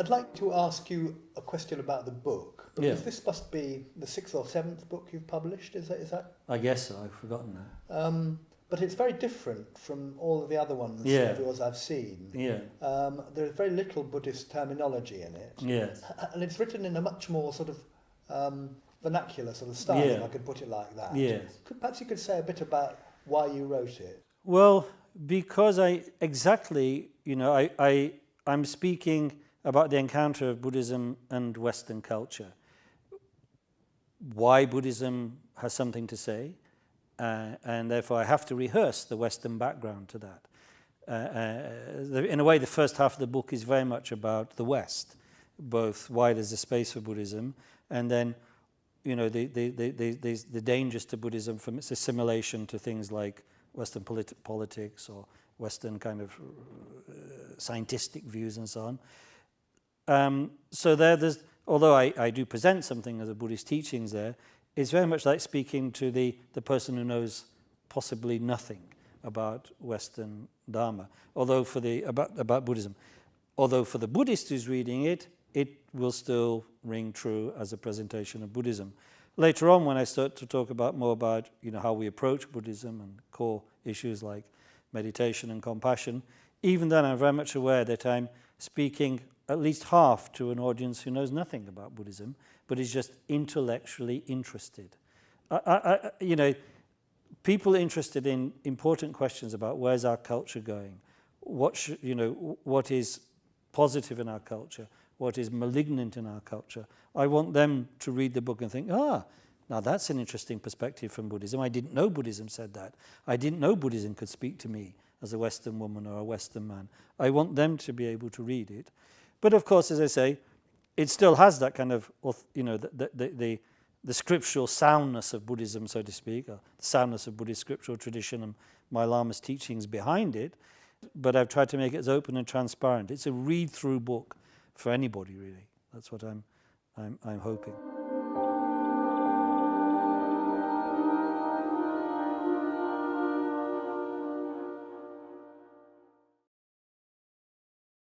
I'd like to ask you a question about the book, because Yeah. this must be the 6th or 7th book you've published, is that? I guess so, I've forgotten that. But it's very different from all of the other ones, Yeah. of yours I've seen. Yeah, There's very little Buddhist terminology in it. yes. And it's written in a much more sort of vernacular sort of style, Yeah. if I could put it like that. Yes. Perhaps you could say a bit about why you wrote it. Well, because I'm speaking about the encounter of Buddhism and Western culture. Why Buddhism has something to say, and therefore I have to rehearse the Western background to that. In a way, the first half of the book is very much about the West, both why there's a space for Buddhism, and then, the dangers to Buddhism from its assimilation to things like Western politics or Western kind of scientific views and so on. So there's, although I do present something as a Buddhist teachings there, it's very much like speaking to the person who knows possibly nothing about Western Dharma, about Buddhism. Although for the Buddhist who's reading it, it will still ring true as a presentation of Buddhism. Later on, when I start to talk more about how we approach Buddhism and core issues like meditation and compassion, even then I'm very much aware that I'm speaking at least half to an audience who knows nothing about Buddhism, but is just intellectually interested. People interested in important questions about where's our culture going, what is positive in our culture, what is malignant in our culture. I want them to read the book and think, now that's an interesting perspective from Buddhism. I didn't know Buddhism said that. I didn't know Buddhism could speak to me as a Western woman or a Western man. I want them to be able to read it. But of course, as I say, it still has that kind of, the scriptural soundness of Buddhism, so to speak, or the soundness of Buddhist scriptural tradition and my Lama's teachings behind it. But I've tried to make it as open and transparent. It's a read-through book for anybody, really. That's what I'm hoping.